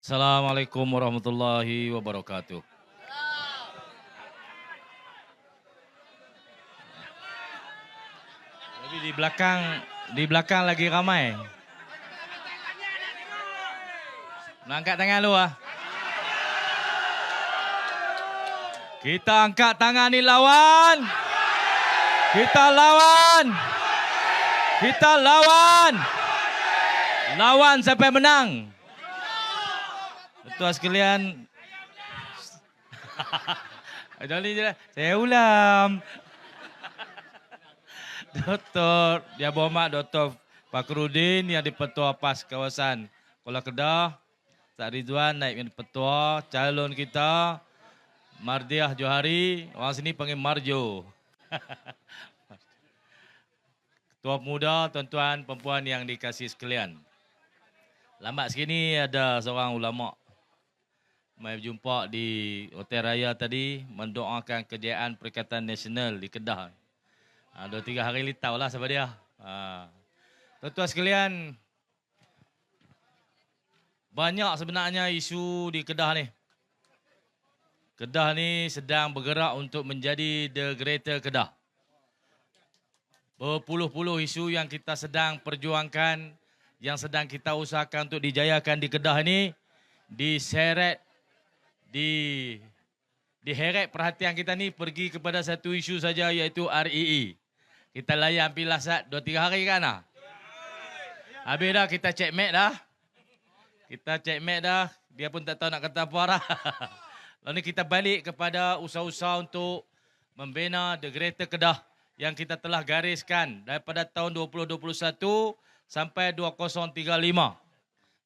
Assalamualaikum warahmatullahi wabarakatuh. Tapi di belakang lagi ramai. Nak angkat tangan lu ah. Kita angkat tangan ni lawan. Kita lawan. Kita lawan. Lawan sampai menang. Tuan sekalian. Saya ulam. Dr. Dia Berhormat Dr. Fakhruddin yang di-Petua PAS kawasan Kuala Kedah. Ustaz Ridwan naib yang di-Petua. Calon kita Mardiah Johari. Orang sini panggil Marjo. Ketua Pemuda, tuan-tuan, perempuan yang dikasihi sekalian. Lambat sekini ada seorang ulama' mai berjumpa di Hotel Raya tadi mendoakan kejayaan Perikatan Nasional di Kedah. 2-3 hari ni tahulah siapa dia. Tuan-tuan sekalian, banyak sebenarnya isu di Kedah ni. Kedah ni sedang bergerak untuk menjadi The Greater Kedah. Berpuluh-puluh isu yang kita sedang perjuangkan, yang sedang kita usahakan untuk dijayakan di Kedah ini, diseret, diheret perhatian kita ni pergi kepada satu isu saja, iaitu REE. Kita layan pilasat 2-3 hari kan lah. Habis dah kita checkmate dah. Kita checkmate dah. Dia pun tak tahu nak kata apa dah. Lalu ni kita balik kepada usaha-usaha untuk membina The Greater Kedah yang kita telah gariskan daripada tahun 2021 sampai 2035.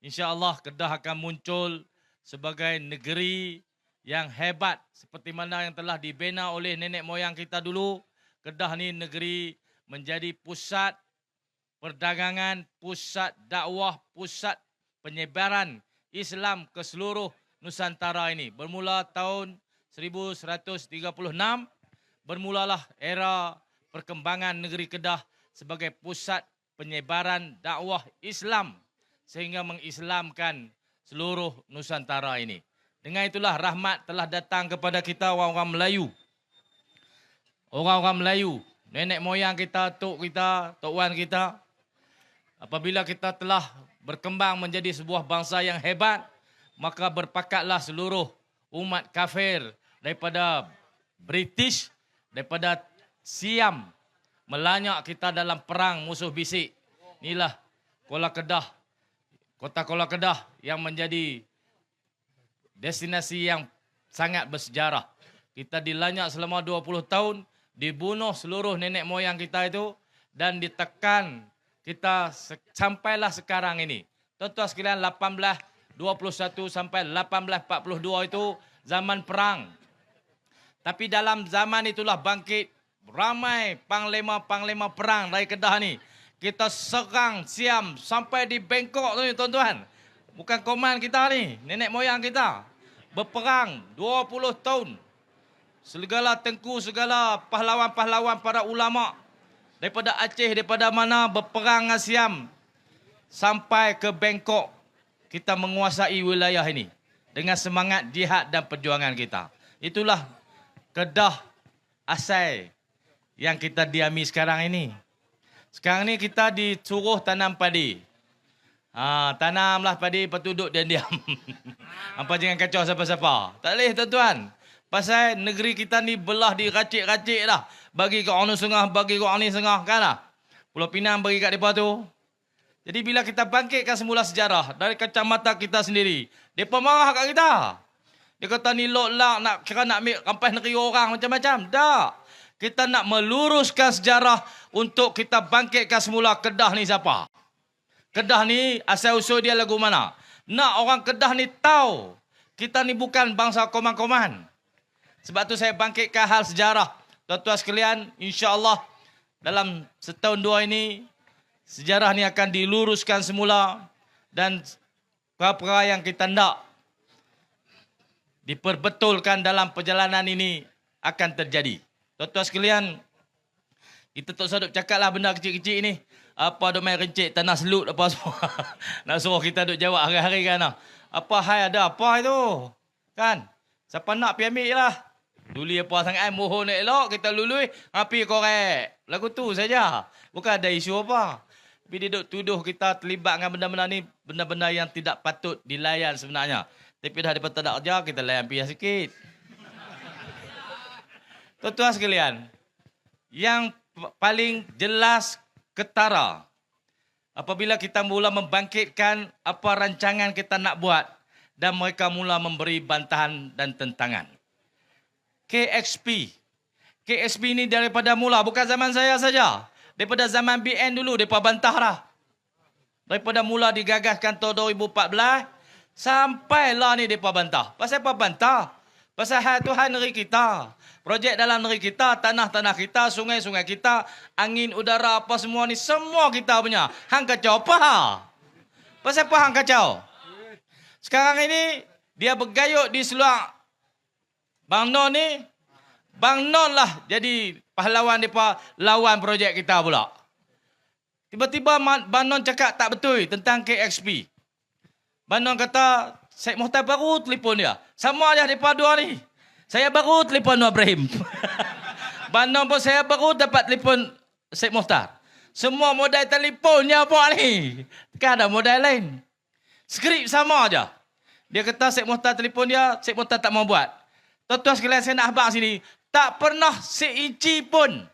InsyaAllah Kedah akan muncul sebagai negeri yang hebat seperti mana yang telah dibina oleh nenek moyang kita dulu. Kedah ni negeri menjadi pusat perdagangan, pusat dakwah, pusat penyebaran Islam ke seluruh Nusantara ini. Bermula tahun 1136, bermulalah era perkembangan negeri Kedah sebagai pusat penyebaran dakwah Islam sehingga mengislamkan seluruh Nusantara ini. Dengan itulah rahmat telah datang kepada kita orang-orang Melayu. Orang-orang Melayu, nenek moyang kita, tok wan kita. Apabila kita telah berkembang menjadi sebuah bangsa yang hebat, maka berpakatlah seluruh umat kafir daripada British, daripada Siam, melanyak kita dalam perang musuh bisik. Inilah Kuala Kedah, kota Kuala Kedah yang menjadi destinasi yang sangat bersejarah. Kita dilanyak selama 20 tahun, dibunuh seluruh nenek moyang kita itu dan ditekan kita sampailah sekarang ini. Tuan-tuan sekalian, 1821 sampai 1842 itu zaman perang. Tapi dalam zaman itulah bangkit ramai panglima-panglima perang dari Kedah ni. Kita serang Siam sampai di Bangkok tu tuan-tuan. Bukan koman kita ni, nenek moyang kita. Berperang 20 tahun. Segala tengku, segala pahlawan-pahlawan para ulama' daripada Aceh, daripada mana berperang dengan Siam. Sampai ke Bangkok, kita menguasai wilayah ini. Dengan semangat jihad dan perjuangan kita. Itulah Kedah asal yang kita diami sekarang ini. Sekarang ni kita disuruh tanam padi. Tanamlah padi, lepas tu duduk dan diam. Hampa jangan kacau siapa-siapa. Tak boleh tuan-tuan. Pasal negeri kita ni belah diracik-racik dah. Bagi ke orang sengah, bagi ke orang ni sengah kan lah. Pulau Pinang bagi kat mereka tu. Jadi bila kita bangkitkan semula sejarah dari kacamata kita sendiri, mereka marah kat kita. Dia kata ni lok-lak nak kira nak ambil rampas negeri orang macam-macam. Tak. Kita nak meluruskan sejarah untuk kita bangkitkan semula Kedah ni siapa. Kedah ni asal-usul dia lagu mana. Nak orang Kedah ni tahu kita ni bukan bangsa koman-koman. Sebab tu saya bangkitkan hal sejarah. Tuan-tuan sekalian, insya-Allah dalam setahun dua ini sejarah ni akan diluruskan semula dan perkara yang kita nak diperbetulkan dalam perjalanan ini akan terjadi. Tuan-tuan sekalian, kita tak usah duk cakap lah benda kecil-kecil ni. Apa duk main rencik, tanah selut apa semua. Nak suruh kita duk jawab hari-hari kan lah. Apa hai ada apa itu? Kan? Siapa nak pergi ambil lah. Duli apa sangat mohon elok kita lului api korek. Lagu tu saja. Bukan ada isu apa. Tapi dia duk tuduh kita terlibat dengan benda-benda ni, benda-benda yang tidak patut dilayan sebenarnya. Tapi dah dapat tak kerja, kita layan pihak sikit. Tuan-tuan sekalian, yang paling jelas ketara apabila kita mula membangkitkan apa rancangan kita nak buat dan mereka mula memberi bantahan dan tentangan. KXP. KXP ni daripada mula, bukan zaman saya saja. Daripada zaman BN dulu, mereka bantah dah. Daripada mula digagaskan tahun 2014, sampailah ni mereka bantah. Pasal apa bantah? Pasal hal Tuhan negeri kita. Projek dalam negeri kita, tanah-tanah kita, sungai-sungai kita, angin, udara, apa semua ni, semua kita punya. Hang kacau apa? Pasal apa hang kacau? Sekarang ini, dia bergayut di seluar Bang Non ni, Bang Non lah jadi pahlawan mereka lawan projek kita pula. Tiba-tiba Bang Non cakap tak betul tentang KXP. Bang Non kata, Syed Mohtar baru telefon dia. Sama aja mereka dua ni. Saya baru telefon Ibrahim. Bang Non pun saya baru dapat telefon Syed Mohtar. Semua modal telefonnya buat ni. Kan ada modal lain. Skrip sama aja. Dia kata Syed Mohtar telefon dia, Syed Mohtar tak mau buat. Tuan-tuan sekalian saya nak abang sini. Tak pernah seinci pun.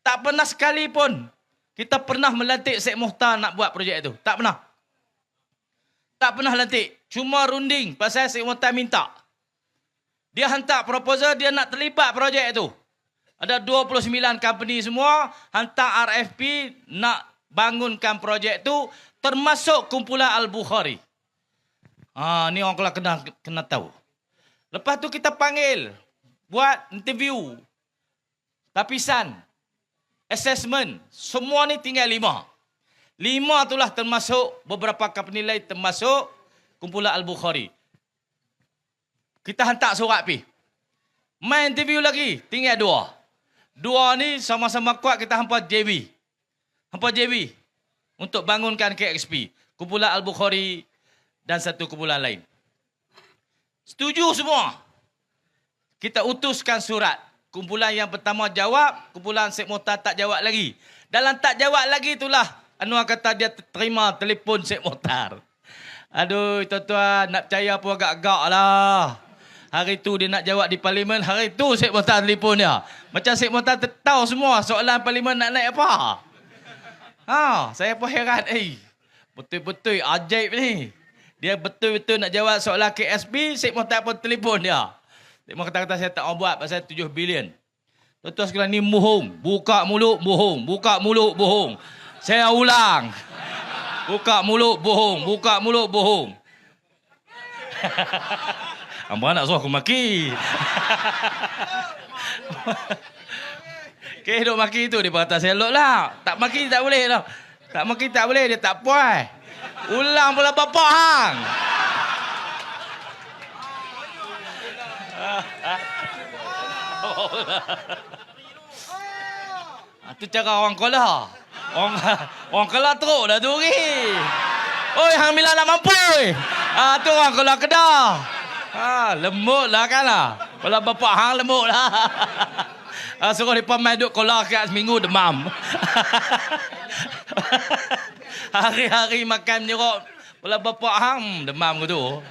Tak pernah sekali pun. Kita pernah melantik Syed Mohtar nak buat projek itu. Tak pernah. Tak pernah lantik. Cuma runding pasal Syed Mohtar minta. Dia hantar proposal, dia nak terlibat projek itu. Ada 29 company semua, hantar RFP nak bangunkan projek itu, termasuk kumpulan Al-Bukhari. Ni orang kalau kena tahu. Lepas tu kita panggil, buat interview, lapisan, assessment, semua ni tinggal 5. 5 itulah termasuk beberapa company lain, termasuk kumpulan Al-Bukhari. Kita hantar surat pergi. Main interview lagi, tinggal 2. 2 ni sama-sama kuat kita hampa JB. Hampa JB untuk bangunkan KXP. Kumpulan Al-Bukhari dan satu kumpulan lain. Setuju semua. Kita utuskan surat. Kumpulan yang pertama jawab, kumpulan Syed Mohtar tak jawab lagi. Dalam tak jawab lagi itulah Anwar kata dia terima telefon Syed Mohtar. Aduh, tuan-tuan, nak percaya pun agak-agak lah. Hari tu dia nak jawab di parlimen, hari tu Syed Mohtar telefon dia. Macam Syed Mohtar tahu semua soalan parlimen nak naik apa. Saya pun heran. Betul-betul ajaib ni. Dia betul-betul nak jawab soalan KSP, Syed Mohtar pun telefon dia. Syed Mohtar kata saya tak mau buat pasal 7 bilion. Tuan-tuan sekalian ni bohong. Buka mulut, bohong. Buka mulut, bohong. Saya ulang. Buka mulut, bohong. Buka mulut, bohong. Hamba nak suruh aku maki. Okay, duk maki tu dia kata saya elok lah. Tak maki tak boleh lah. Tak maki tak boleh, dia tak puas. Ulang pula bapak hang. Itu cara orang Kelah. Orang Kelah teruk dah tu ni. Oi, hang bila nak mampu. Tu orang Kelah Kedah. Lembut lah kan lah. Kalau bapak hang lembut lah. Suruh dia main duduk Kelah kat seminggu demam. Hari-hari makan jeruk. Kalau bapak hang demam ke tu.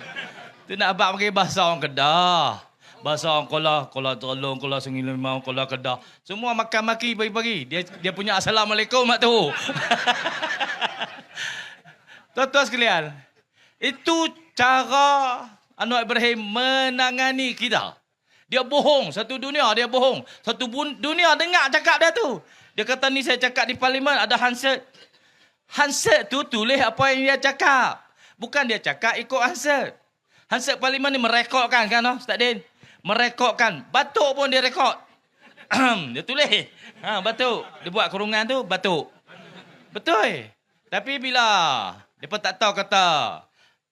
Tu nak abang pakai bahasa orang Kedah. Bahasa orang Kelah Terlong, Kelah Sungai Limau, Kelah Kedah. Semua makan maki pagi-pagi. Dia punya Assalamualaikum mak tu. Tuan-tuan sekalian, itu cara Anwar Ibrahim menangani kita. Dia bohong. Satu dunia dia bohong. Satu dunia dengar cakap dia tu. Dia kata ni saya cakap di parlimen ada Hansard. Hansard tu tulis apa yang dia cakap. Bukan dia cakap ikut Hansard. Hansard parlimen ni merekodkan kan Ustaz Din? Merekodkan. Batuk pun dia rekod. Dia tulis. Batuk. Dia buat kurungan tu batuk. Betul. Tapi bila dia pun tak tahu kata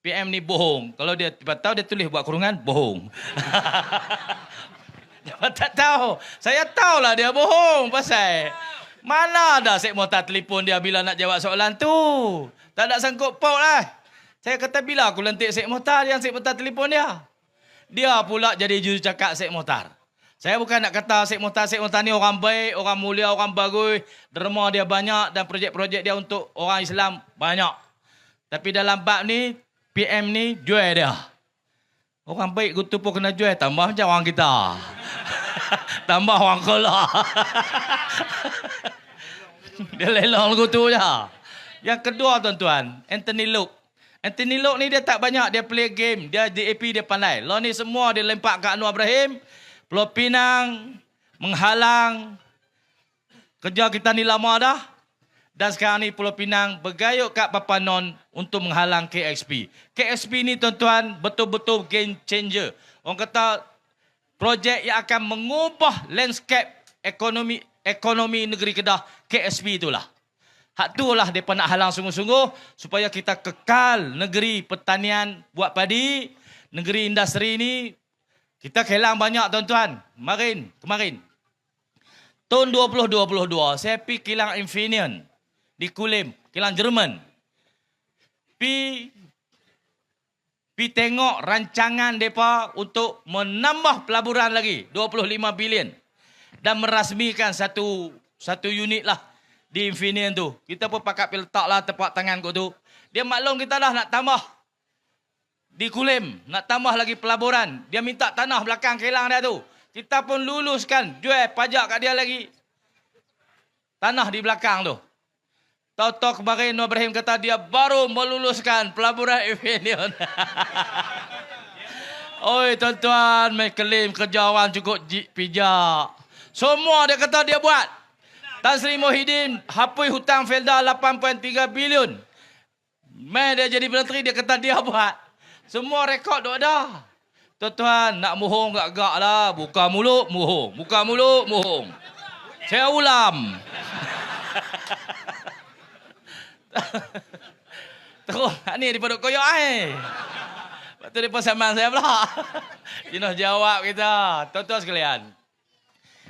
PM ni bohong. Kalau dia tahu dia tulis buat kurungan bohong. Dia pun tak tahu. Saya tahulah dia bohong pasal mana ada Syed Mohtar telefon dia bila nak jawab soalan tu. Tak ada sangkut paut lah. Saya kata bila aku lantik Syed Mohtar, yang Syed Mohtar telefon dia. Dia pula jadi juru cakap Syed Mohtar. Saya bukan nak kata Syed Mohtar ni orang baik, orang mulia, orang bagus. Derma dia banyak dan projek-projek dia untuk orang Islam banyak. Tapi dalam bab ni, PM ni jual dia. Orang baik kutu pun kena jual, tambah macam orang kita. Tambah orang kola. Dia lelong kutu je. Yang kedua tuan-tuan, Anthony Loke. Anthony Loke ni dia tak banyak, dia play game. Dia DAP dia pandai. Law ni semua dia lempak kat Anwar Ibrahim. Pulau Pinang menghalang kerja kita ni lama dah. Dan sekarang ni Pulau Pinang bergayut kat Papanon untuk menghalang KXP. KXP ni tuan-tuan betul-betul game changer. Orang kata projek yang akan mengubah landscape ekonomi negeri Kedah. KXP itulah. Hak itulah mereka nak halang sungguh-sungguh supaya kita kekal negeri pertanian buat padi. Negeri industri ni kita kehilang banyak tuan-tuan. Kemarin. Tahun 2022, saya pergi kilang Infineon di Kulim, kilang Jerman. Pergi tengok rancangan mereka untuk menambah pelaburan lagi, 25 bilion. Dan merasmikan satu unit lah di Infineon tu. Kita pun pakat letak lah tepak tangan kot tu. Dia maklum kita dah nak tambah di Kulim, nak tambah lagi pelaburan. Dia minta tanah belakang kilang dia tu. Kita pun luluskan, jual pajak kat dia lagi. Tanah di belakang tu. Tahu-tahu kemarin Nur Ibrahim kata dia baru meluluskan pelaburan Infineon. Oi tuan-tuan, mai klaim kerja orang cukup pijak. Semua dia kata dia buat. Tan Sri Muhyiddin hapus hutang Felda 8.3 bilion. Mai dia jadi menteri dia kata dia buat. Semua rekod duk ada. Tuan-tuan, nak mohong gak-gak lah. Buka mulut, mohong. Buka mulut, mohong. Saya ulam. Terus, ni dia duduk koyak Lepas tu dia pun saman saya pula. Jenuh jawab kita. Tuan-tuan sekalian.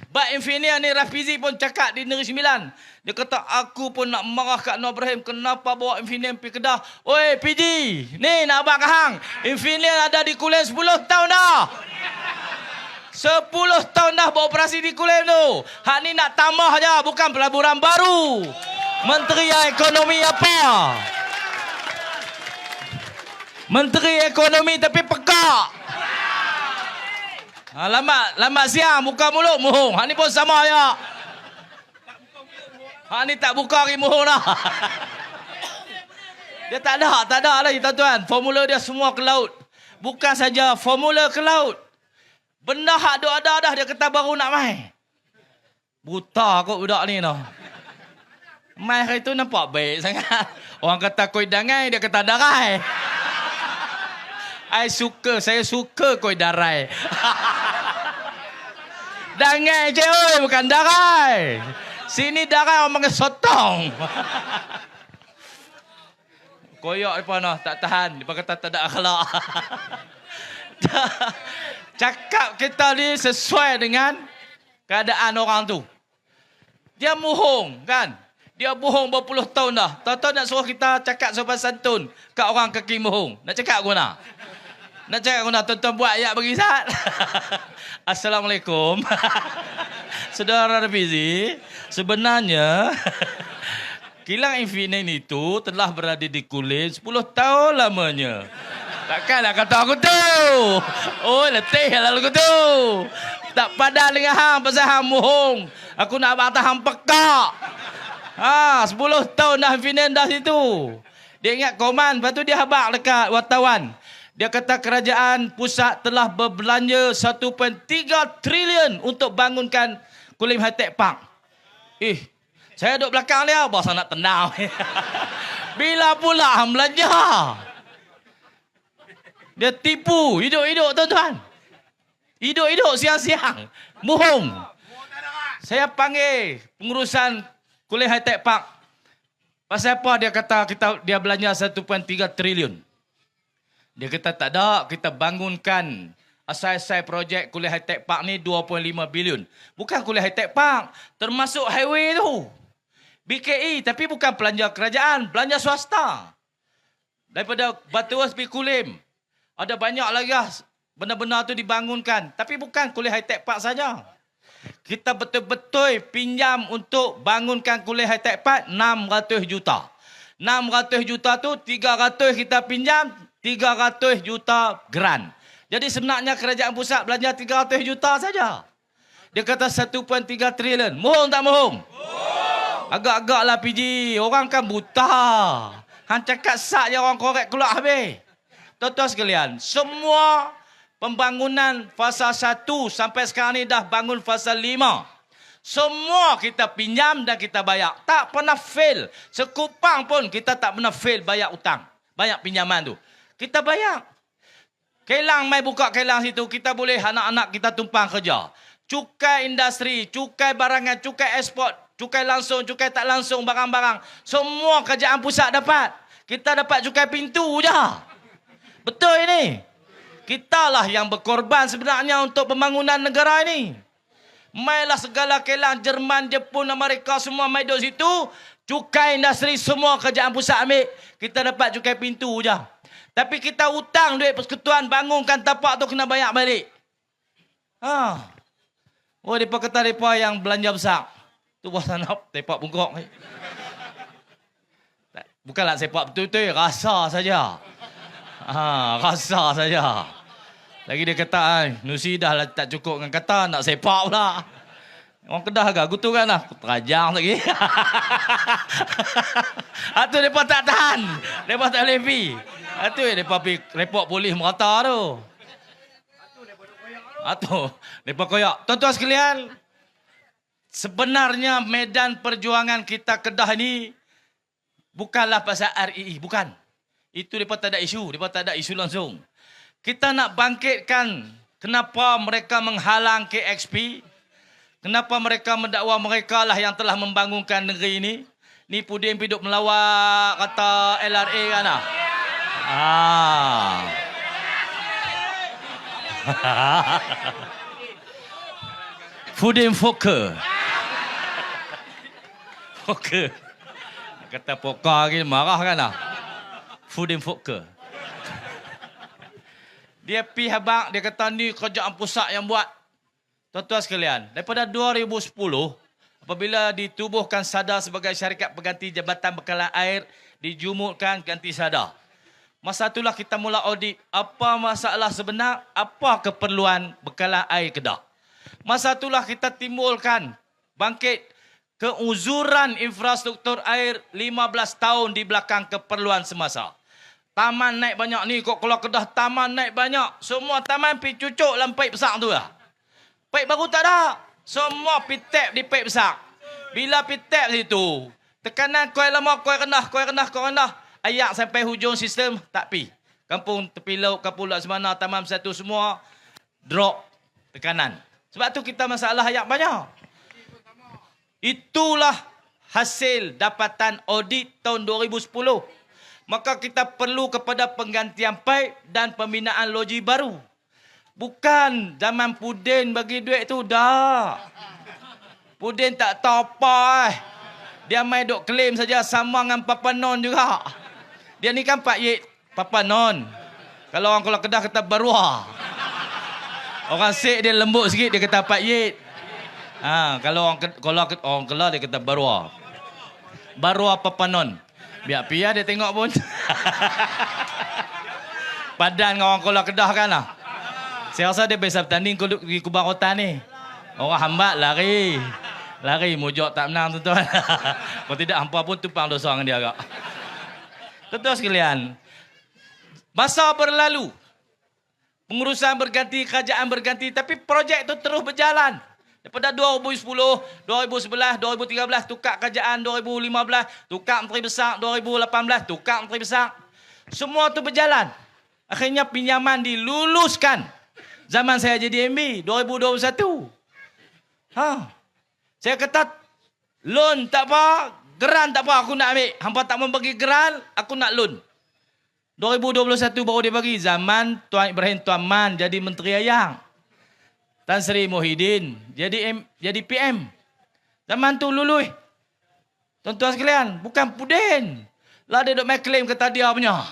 Bak Infineon ni Rafizi pun cakap di Negeri Sembilan. Dia kata, aku pun nak marah kat Nur Ibrahim. Kenapa bawa Infineon pergi Kedah? Oi, PG. Ni nak abang kahang. Infineon ada di Kulim 10 tahun dah. 10 tahun dah beroperasi di Kulim tu. Hak ni nak tambah je. Bukan pelaburan baru. Menteri Ekonomi apa? Menteri Ekonomi tapi pekak. Lambat siang, buka mulut, mohong. Hak ni pun sama je. Hak ni tak buka lagi mohong dah. Dia tak ada lagi tuan-tuan. Formula dia semua ke laut. Bukan saja formula ke laut. Benda hak ada dah, dia kata baru nak main. Buta kot budak ni dah. Main hari tu nampak baik sangat. Orang kata koi dangai, dia kata darai. Saya suka koi darai. Dangai je, oi, bukan darai. Sini darai orang panggil sotong. Koyak depan lah, tak tahan. Dia kata tak ada akhlak. Cakap kita ni sesuai dengan keadaan orang tu. Dia bohong kan? Dia bohong berpuluh tahun dah. Tahu-tahu nak suruh kita cakap sopan santun kat orang kaki bohong. Nak cakap guna? Nak cakap guna tuan-tuan buat ayat bagi Zat. Assalamualaikum. Saudara Rafizi, sebenarnya kilang Infineon itu telah berada di Kulim 10 tahun lamanya. Takkanlah kata aku tu. Oh, letih lah aku tu. Tak padan dengan hang pasal hang bohong. Aku nak abang hang pekak. 10 tahun dah Infineon dah situ. Dia ingat koman, lepas tu dia habaq dekat wartawan. Dia kata kerajaan pusat telah berbelanja 1.3 trilion untuk bangunkan Kulim High-Tech Park. Saya duduk belakang dia, bahasa nak tendang. Bila pula hang belanja? Dia tipu, hidup-hidup tuan-tuan. Hidup-hidup siang-siang. Bohong. Saya panggil pengurusan Kulim High-Tech Park. Pasal apa dia kata dia belanja 1.3 trilion? Dia kata tak ada, kita bangunkan asai-asai projek Kulim High-Tech Park ni 2.5 bilion. Bukan Kulim High-Tech Park, termasuk highway tu. BKE, tapi bukan belanja kerajaan, belanja swasta. Daripada Batuas pergi Kulim. Ada banyak lagi benda-benda tu dibangunkan. Tapi bukan Kulim High-Tech Park saja. Kita betul-betul pinjam untuk bangunkan Kulim High-Tech Park 600 juta. 600 juta tu 300 kita pinjam, 300 juta grant. Jadi sebenarnya kerajaan pusat belanja 300 juta saja. Dia kata 1.3 trilion. Mohon tak mohon? Agak-agaklah PG. Orang kan buta. Hang cakap sak je orang korek keluar habis. Tuan-tuan sekalian, semua pembangunan fasa 1 sampai sekarang ni dah bangun fasa 5. Semua kita pinjam dan kita bayar. Tak pernah fail. Sekupang pun kita tak pernah fail bayar utang. Banyak pinjaman tu. Kita bayar. Kelang mai buka kelang situ, kita boleh anak-anak kita tumpang kerja. Cukai industri, cukai barangan, cukai ekspor, cukai langsung, cukai tak langsung, barang-barang. Semua kerajaan pusat dapat. Kita dapat cukai pintu je. Betul ini. Kitalah yang berkorban sebenarnya untuk pembangunan negara ini. Mailah segala kelang Jerman, Jepun, Amerika semua mai duduk situ. Cukai industri semua kerajaan pusat ambil. Kita dapat cukai pintu je. Tapi kita hutang duit persekutuan bangunkan tapak tu kena bayar balik. Oh, mereka kata mereka yang belanja besar. Tu pasal nak tepak bungkok. Bukanlah sepak betul-betul, rasa saja. Rasa saja. Lagi dia kata, Nusi dah lah tak cukup dengan kata, nak sepak pula. Orang Kedah agak gutu kan lah. Terajang lagi. Itu mereka tak tahan. Mereka tak boleh pergi. Itu mereka pergi report polis merata tu. Itu mereka koyak. Tuan-tuan sekalian, sebenarnya medan perjuangan kita Kedah ni bukanlah pasal REE. Bukan. Itu mereka tak ada isu. Mereka tak ada isu langsung. Kita nak bangkitkan kenapa mereka menghalang KXP. Kenapa mereka mendakwa mereka lah yang telah membangunkan negeri ini. Ni Pudin hidup melawak kata LRA kan lah. Pudin Fokker. Fokker. Kata Poker lagi marah kan lah. Pudin Fokker. Dia pergi habang, dia kata ni kerajaan pusat yang buat. Tuan-tuan sekalian, daripada 2010, apabila ditubuhkan SADA sebagai syarikat pengganti Jabatan Bekalan Air, dijumukkan ganti SADA. Masa itulah kita mula audit apa masalah sebenar, apa keperluan bekalan air Kedah. Masa itulah kita timbulkan bangkit keuzuran infrastruktur air 15 tahun di belakang keperluan semasa. Taman naik banyak ni, kok kalau Kedah taman naik banyak. Semua taman pergi cucuk dalam paip besar tu lah. Paip baru tak ada. Semua pergi tap di paip besar. Bila pergi tap situ, tekanan kuai lama, kuai rendah, kuai rendah, kuai rendah. Ayak sampai hujung sistem, tak pergi. Kampung tepi laut, kampung laut semana, taman satu semua, drop tekanan. Sebab tu kita masalah ayak banyak. Itulah hasil dapatan audit tahun 2010. Maka kita perlu kepada penggantian paip dan pembinaan loji baru. Bukan zaman Pudin bagi duit tu, dah. Pudin tak tahu apa. Dia main duk claim saja sama dengan Papa Non juga. Dia ni kan Pak Yit, Papa Non. Kalau orang kalau Kedah kata Barua. Orang Sik dia lembut sikit dia kata Pak Yit. Kalau orang Kelah dia kata Barua. Barua Papa Non. Biar pia dia tengok pun. Padan dengan orang Kuala Kedah kan lah. Saya rasa dia biasa bertanding di Kubang Kota ni. Orang hambat lari. Lari mujok tak menang tuan-tuan. Kalau tidak hampa pun tumpang dosa dengan dia agak. Tuan-tuan sekalian. Masa berlalu. Pengurusan berganti, kerajaan berganti. Tapi projek itu terus berjalan. Daripada 2010, 2011, 2013, tukar kerajaan 2015, tukar menteri besar 2018, tukar menteri besar. Semua tu berjalan. Akhirnya pinjaman diluluskan. Zaman saya jadi MB, 2021. Saya kata, loan tak apa, geran tak apa, aku nak ambil. Hampa tak membagi geran, aku nak loan. 2021 baru dia bagi. Zaman Tuan Ibrahim Tuan Man jadi Menteri Ayang. Tan Sri Muhyiddin jadi PM. Zaman tu luluh. Tuan-tuan sekalian, bukan Pudin. Lah dia duk main claim kata dia punya.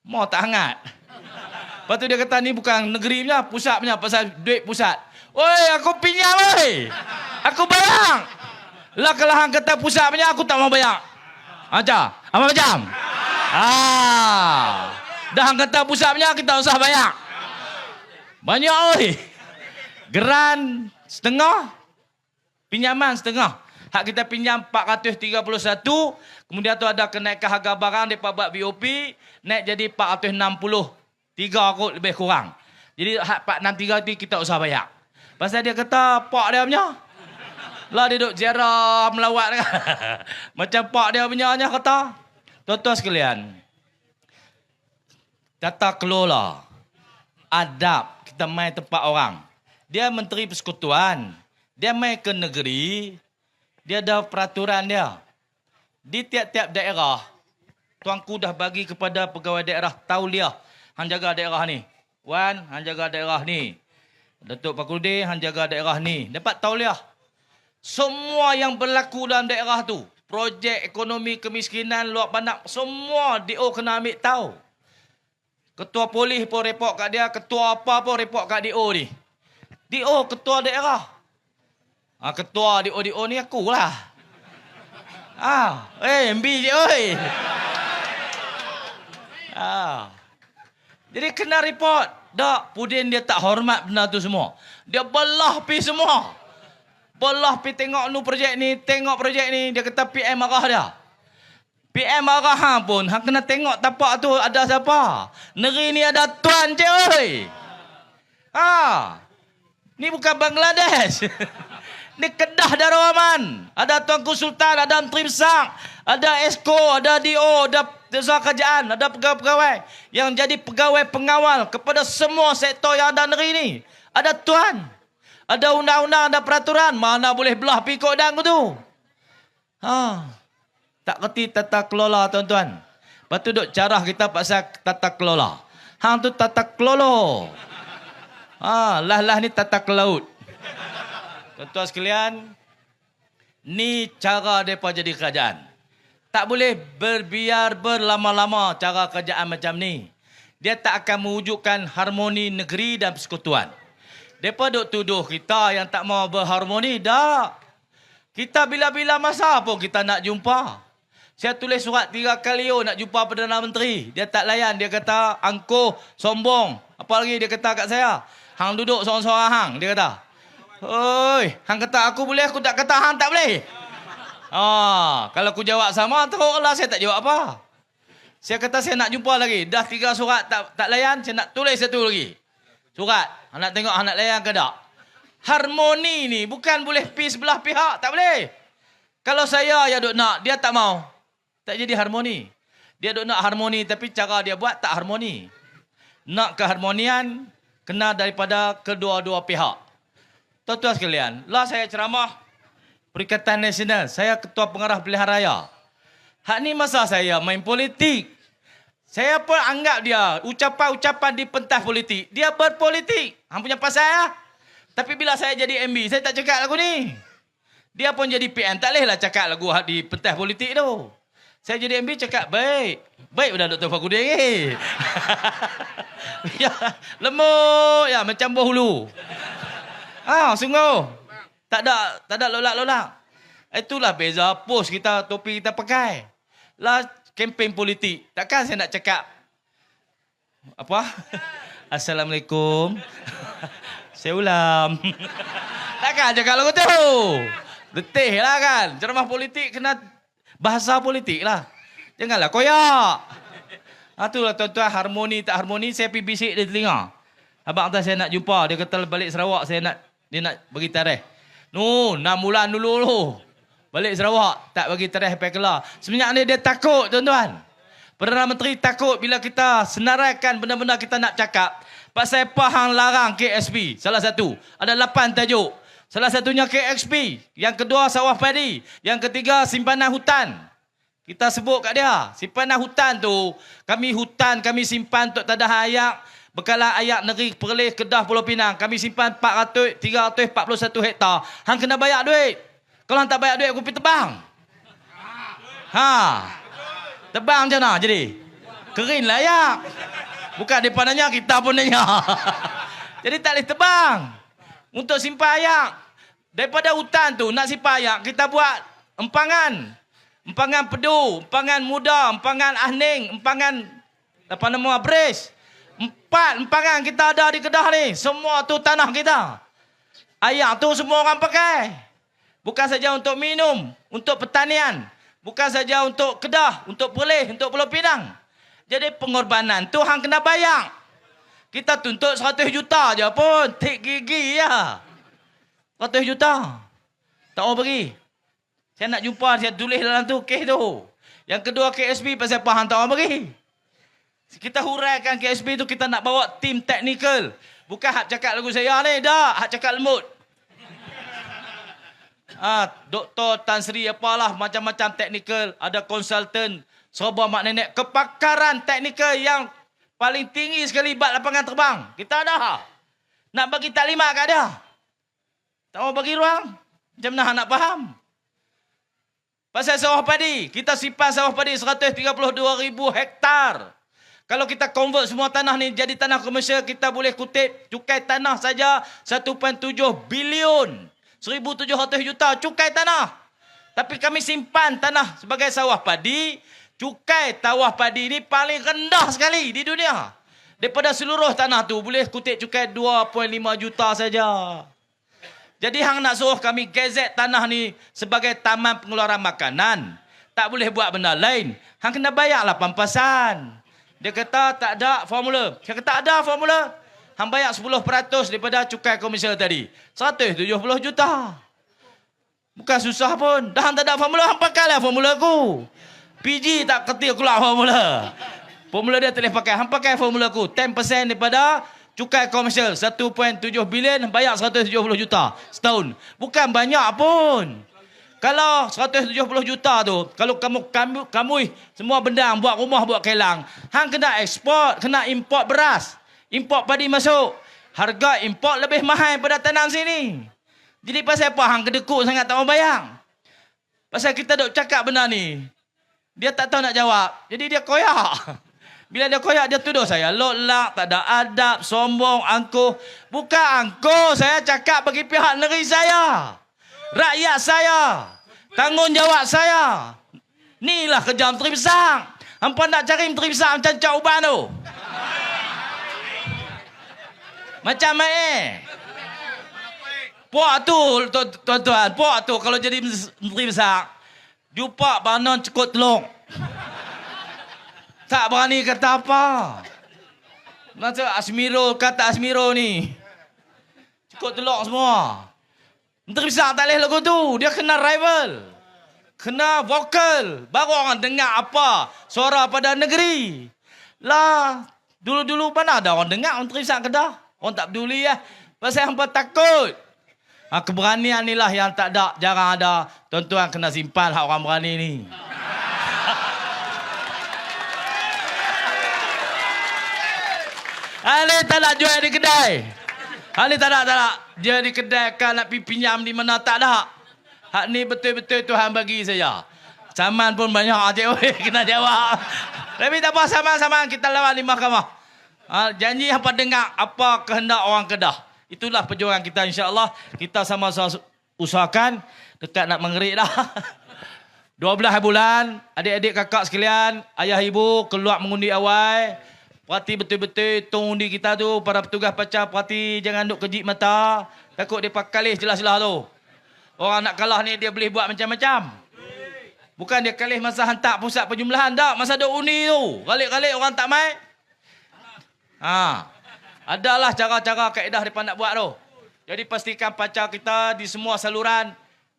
Mau tak hangat. Lepas tu dia kata ni bukan negeri punya, pusat punya, pasal duit pusat. Oi, aku pinjam oi. Aku bayar. Lah kalau hang kata pusat punya, aku tak mau bayar. Aja, apa macam? Dah hang kata pusat punya, kita usah bayar. Banyak oi. Geran setengah, pinjaman setengah. Hak kita pinjam 431, kemudian tu ada kenaikan harga barang depa buat BOP, naik jadi 463 kot lebih kurang. Jadi hak 463 tu kita usah bayar. Pasal dia kata pak dia punya. Lah dia duk ziarah melawat kan. Macam pak dia punya kata. Tuan-tuan sekalian. Tata kelola. Adab kita main tempat orang. Dia menteri persekutuan. Dia main ke negeri. Dia ada peraturan dia. Di tiap-tiap daerah. Tuanku dah bagi kepada pegawai daerah tauliah. Hang jaga daerah ni. Wan, hang jaga daerah ni. Datuk Fakrudin, hang jaga daerah ni. Dapat tauliah. Semua yang berlaku dalam daerah tu. Projek ekonomi kemiskinan, luar bandar. Semua DO kena ambil tahu. Ketua polis pun report kat dia. Ketua apa pun report kat DO ni. DO, ketua daerah. Ketua DO ni akulah. MB je oi. Jadi kena report. Tak, Pudin dia tak hormat benda tu semua. Dia belah pi semua. Belah pi tengok projek ni, tengok projek ni. Dia kata PM marah dia. PM marah hang pun, hang kena tengok tapak tu ada siapa. Negeri ni ada tuan je oi. Ni bukan Bangladesh. Ni Kedah Darul Ada Tuanku Sultan, ada Menteri Besar, ada Esko, ada DO, ada Desa Kerajaan, ada pegawai-pegawai yang jadi pegawai pengawal kepada semua sektor yang ada negeri ni. Ada tuan, ada undang-undang, ada peraturan. Mana boleh belah pikuk dan tu. Tak kerti tata kelola tuan-tuan. Lepas tu duk carah kita pasal tata kelola. Hang tu tata kelola. Lah ni tata kelaut. Tuan-tuan sekalian, ni cara mereka jadi kerajaan. Tak boleh berbiar berlama-lama cara kerajaan macam ni. Dia tak akan mewujudkan harmoni negeri dan persekutuan. Mereka duk tuduh kita yang tak mau berharmoni. Tak. Kita bila-bila masa pun kita nak jumpa. Saya tulis surat 3 kali nak jumpa Perdana Menteri. Dia tak layan. Dia kata angkuh, sombong. Apa lagi dia kata kat saya? Hang duduk seorang-seorang hang. Dia kata. Oi, hang kata aku boleh, aku tak kata hang tak boleh. Kalau aku jawab sama, teruklah saya tak jawab apa. Saya kata saya nak jumpa lagi. Dah 3 surat tak layan, saya nak tulis satu lagi. Surat. Hang nak tengok hang nak layan ke tak. Harmoni ni bukan boleh pergi sebelah pihak, tak boleh. Kalau saya yang duk nak, dia tak mau. Tak jadi harmoni. Dia duk nak harmoni tapi cara dia buat tak harmoni. Nak keharmonian kena daripada kedua-dua pihak. Tuan-tuan sekalian, lah saya ceramah Perikatan Nasional. Saya Ketua Pengarah Pilihan Raya. Hak ni masa saya main politik. Saya pun anggap dia ucapan-ucapan di pentas politik. Dia berpolitik. Hang punya pasal ya. Tapi bila saya jadi MB, saya tak cakap lagu ni. Dia pun jadi PM. Tak bolehlah cakap lagu di pentas politik tu. Saya jadi MB cakap baik. Baik dah Dr. Fakrudin ni. Ya, lemuk ya macam bohulu. Sungguh. Tak ada lolak-lolak. Itulah beza pos kita, topi kita pakai. Lah kempen politik. Takkan saya nak cakap apa? Assalamualaikum. Saya ulam. Takkan cakap lagu tu. Letih lah kan. Ceramah politik kena bahasa politik lah. Janganlah koyak. Itulah tuan-tuan, harmoni tak harmoni. Saya pergi bisik di telinga. Abang kata saya nak jumpa. Dia kata balik Sarawak dia nak bagi tarikh. 6 bulan dulu. Balik Sarawak. Tak bagi tarikh sampai kelar. Sebenarnya dia takut tuan-tuan. Perdana Menteri takut bila kita senaraikan benda-benda kita nak cakap. Pasal apa hang larang KSP? Salah satu. Ada 8 tajuk. Salah satunya KXP. Yang kedua sawah padi. Yang ketiga simpanan hutan. Kita sebut kat dia. Simpanan hutan tu. Kami simpan untuk tadah ayak. Bekalan ayak negeri Perlis, Kedah, Pulau Pinang. Kami simpan 341 hektar. Hang kena bayar duit. Kalau hang tak bayar duit, aku pergi tebang. Tebang macam mana jadi? Kering layak. Bukan mereka nanya, kita pun nanya. Jadi tak boleh tebang. Untuk simpan ayak. Daripada hutan tu nak simpan ayak, kita buat empangan. Empangan pedu, empangan muda, empangan ahning, empangan apa nama abris. 4 empangan kita ada di Kedah ni. Semua tu tanah kita. Ayak tu semua orang pakai. Bukan saja untuk minum, untuk pertanian. Bukan saja untuk Kedah, untuk Perlis, untuk Pulau Pinang. Jadi pengorbanan tu hang kena bayar. Kita tuntut 100 juta je pun. Tik gigi ya. 100 juta. Tak mau bagi. Saya nak jumpa, saya tulis dalam tu kes tu. Yang kedua KSB pasal apa hang tak mau bagi. Kita huraikan KSB tu, kita nak bawa tim teknikal. Bukan hak cakap lagu saya ni, dah. Hak cakap lembut. Doktor Tan Sri apalah, macam-macam teknikal. Ada konsultan. Serba mak nenek. Kepakaran teknikal yang paling tinggi sekali bat lapangan terbang. Kita ada. Nak bagi taklimat kat dia. Tak mau bagi ruang. Macam mana nak faham? Pasal sawah padi. Kita simpan sawah padi 132,000 hektar. Kalau kita convert semua tanah ni jadi tanah komersial, kita boleh kutip cukai tanah saja 1.7 bilion. 1,700 juta cukai tanah. Tapi kami simpan tanah sebagai sawah padi. Cukai sawah padi ni paling rendah sekali di dunia. Daripada seluruh tanah tu boleh kutip cukai 2.5 juta saja. Jadi hang nak suruh kami gazet tanah ni sebagai taman pengeluaran makanan. Tak boleh buat benda lain. Hang kena bayarlah pampasan. Dia kata tak ada formula. Saya kata ada formula. Hang bayar 10% daripada cukai komersial tadi. 170 juta. Bukan susah pun. Dah hang tak ada formula, hang pakailah formula aku. PG tak ketik keluar formula. Formula dia tak boleh pakai. Hang pakai formula aku. 10% daripada cukai komersial. 1.7 bilion, bayar 170 juta setahun. Bukan banyak pun. Kalau 170 juta tu, kalau kamu semua benda buat rumah, buat kilang, hang kena ekspor, kena import beras. Import padi masuk. Harga import lebih mahal pada tanam sini. Jadi pasal apa hang kedekut sangat tak mau bayar? Pasal kita duk cakap benda ni. Dia tak tahu nak jawab. Jadi dia koyak. Bila dia koyak, dia tuduh saya. Lolak, tak ada adab, sombong, angkuh. Bukan angkuh. Saya cakap bagi pihak negeri saya. Rakyat saya. Tanggungjawab saya. Inilah kerja Menteri Besar. Hampa nak cari Menteri Besar macam Cak Uban tu. Macam Puak tu, tuan-tuan. Puak tu kalau jadi Menteri Besar. Jumpa banon cekut telung. Tak berani kata apa. Masa Asmiro kata Asmiro ni. Cekut telung semua. Menteri Besar tak boleh lagu tu. Dia kena rival. Kena vokal. Baru orang dengar apa suara pada negeri. Lah, dulu-dulu mana ada orang dengar Menteri Besar Kedah. Orang tak peduli lah. Pasal hampa takut. Keberanian ni lah yang tak ada, jarang ada. Tuan-tuan kena simpan hak orang berani ni. Hal tak nak jual di kedai. Hal ni tak nak. Dia di kedai kan nak pergi pinjam di mana tak ada. Hak ni betul-betul Tuhan bagi saya. Saman pun banyak adik kena jawab. Tapi tak apa, saman-saman kita lawan di mahkamah. Janji apa dengar apa kehendak orang Kedah. Itulah perjuangan kita, insya-Allah. Kita sama-sama usahakan dekat nak mengerik dah. 12 bulan, adik-adik kakak sekalian, ayah ibu keluar mengundi awal. Perhati betul-betul hitung undi kita tu. Para petugas pacar perhati, jangan duk kejip mata. Takut dia pakai jelas-jelas tu. Orang nak kalah ni dia boleh buat macam-macam. Bukan dia kalah masa hantar pusat penjumlahan. Tak, masa duk undi tu. Kalik-kalik orang tak mai. Adalah cara-cara kaedah mereka nak buat tu. Jadi pastikan pacar kita di semua saluran.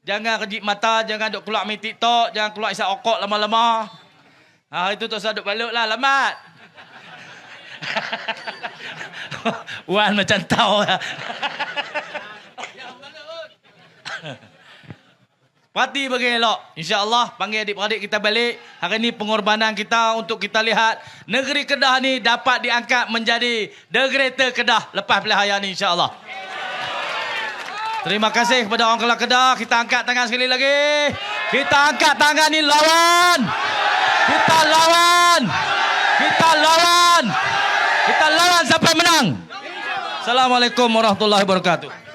Jangan kejip mata, jangan duk keluar main TikTok, jangan keluar isap okok lama-lama. Itu tu saya duk balut lah, lamat. Wan macam tahu lah. Parti bagi elok. InsyaAllah panggil adik-beradik kita balik. Hari ini pengorbanan kita untuk kita lihat negeri Kedah ni dapat diangkat menjadi The Greater Kedah lepas pilihan ni, insyaAllah. Terima kasih kepada orang Kedah. Kita angkat tangan sekali lagi. Kita angkat tangan ni lawan. Kita lawan. Kita lawan. Kita lawan sampai menang. Assalamualaikum warahmatullahi wabarakatuh.